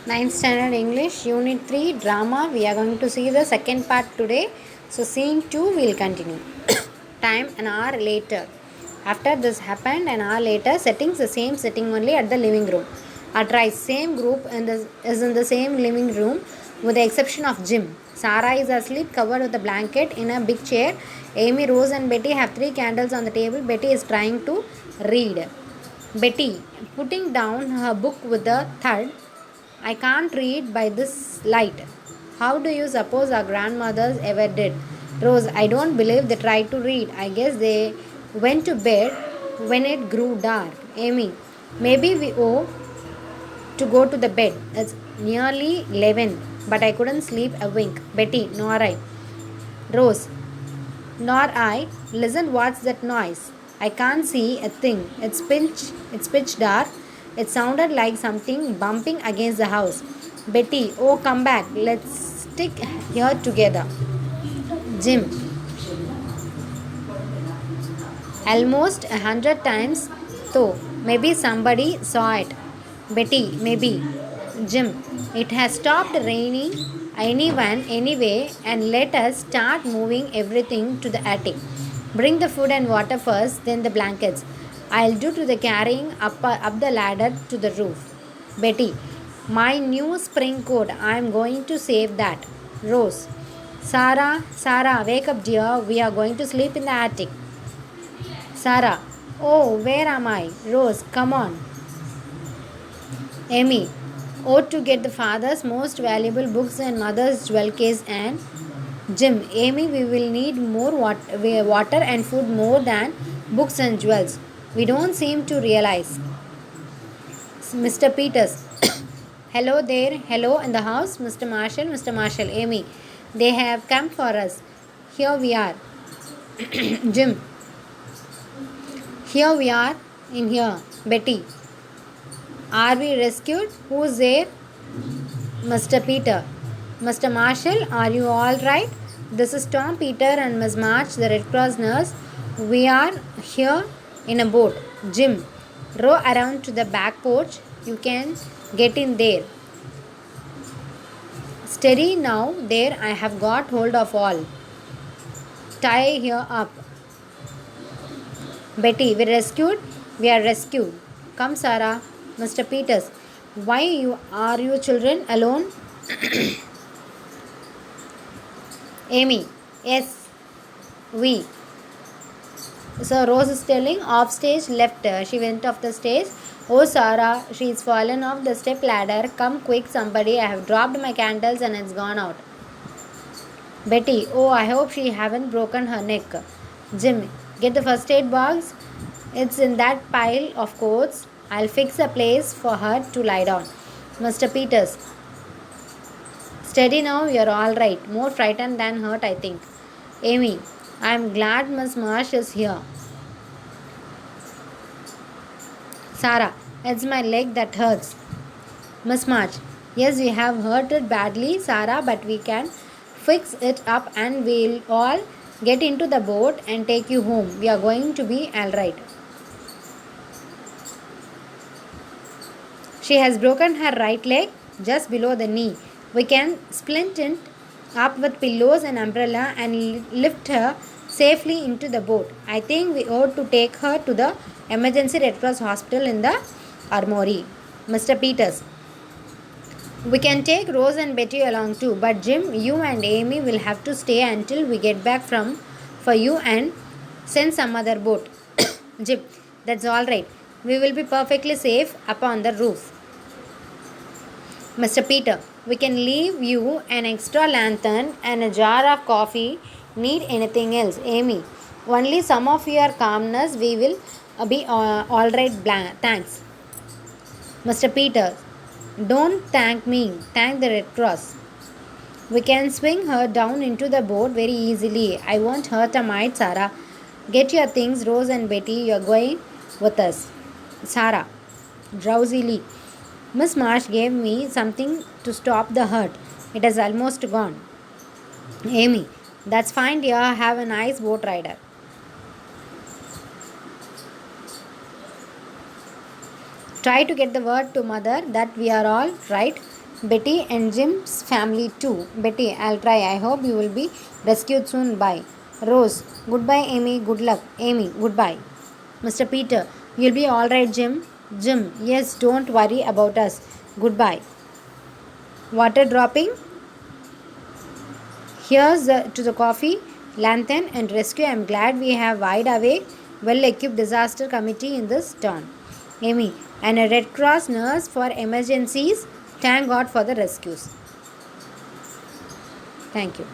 Ninth standard English, Unit 3, Drama. We are going to see the second part today. So, scene 2 will continue. Time an hour later. After this happened, an hour later, settings the same setting only at the living room. At right, same group is in the same living room with the exception of Jim. Sarah is asleep, covered with a blanket in a big chair. Amy, Rose, and Betty have three candles on the table. Betty is trying to read. Betty, putting down her book with a thud, I can't read by this light. How do you suppose our grandmothers ever did? Rose, I don't believe they tried to read. I guess they went to bed when it grew dark. Amy, maybe we owe to go to the bed. It's nearly 11, but I couldn't sleep a wink. Betty, nor I. Rose, nor I. Listen, what's that noise? I can't see a thing. It's pitch dark. It sounded like something bumping against the house. Betty, oh come back. Let's stick here together. Jim, almost 100 times though. Maybe somebody saw it. Betty, maybe. Jim, it has stopped raining anyone anyway and let us start moving everything to the attic. Bring the food and water first, then the blankets. I'll do to the carrying up the ladder to the roof. Betty, my new spring coat. I'm going to save that. Rose, Sarah, wake up, dear. We are going to sleep in the attic. Sarah, oh, where am I? Rose, come on. Amy, ought to get the father's most valuable books and mother's jewel case and Jim, Amy, we will need more water and food more than books and jewels. We don't seem to realize. Mr. Peters, hello there, hello in the house, Mr. Marshall, Amy. They have come for us. Here we are. Jim, here we are in here. Betty, are we rescued? Who's there? Mr. Peter. Mr. Marshall, are you all right? This is Tom, Peter, and Miss March, the Red Cross nurse. We are here in a boat. Jim, row around to the back porch. You can get in there. Steady now, there I have got hold of all. Tie here up. Betty, we rescued? We are rescued. Come, Sarah. Mr. Peters, why are you children alone? Amy, yes, we. So Rose is telling off stage left her. She went off the stage. Oh Sarah, she's fallen off the step ladder. Come quick, somebody. I have dropped my candles and it's gone out. Betty, oh I hope she haven't broken her neck. Jim, get the first aid box. It's in that pile of coats. I'll fix a place for her to lie down. Mr. Peters, steady now, you're all right. More frightened than hurt, I think. Amy, I'm glad Miss Marsh is here. Sarah, it's my leg that hurts. Miss March, yes, we have hurt it badly, Sarah, but we can fix it up and we'll all get into the boat and take you home. We are going to be all right. She has broken her right leg just below the knee. We can splint it up with pillows and umbrella and lift her safely into the boat. I think we ought to take her to the emergency Red Cross hospital in the armory. Mr. Peters, we can take Rose and Betty along too, but Jim, you and Amy will have to stay until we get back for you and send some other boat. Jim, that's all right. We will be perfectly safe up on the roof. Mr. Peter, we can leave you an extra lantern and a jar of coffee. Need anything else? Amy, only some of your calmness. We will be all right. Thanks. Mr. Peter, don't thank me. Thank the Red Cross. We can swing her down into the boat very easily. I won't hurt a mite, Sarah. Get your things, Rose and Betty. You're going with us. Sarah, drowsily. Miss Marsh gave me something to stop the hurt. It has almost gone. Amy, that's fine, dear. Have a nice boat rider. Try to get the word to mother that we are all right. Betty and Jim's family too. Betty, I'll try. I hope you will be rescued soon. Bye. Rose, goodbye, Amy. Good luck. Amy, goodbye. Mr. Peter, you'll be alright, Jim. Jim, yes, don't worry about us. Goodbye. Water dropping. Here's to the coffee, lantern, and rescue. I'm glad we have wide awake, well equipped disaster committee in this town. Amy, and a Red Cross nurse for emergencies. Thank God for the rescues. Thank you.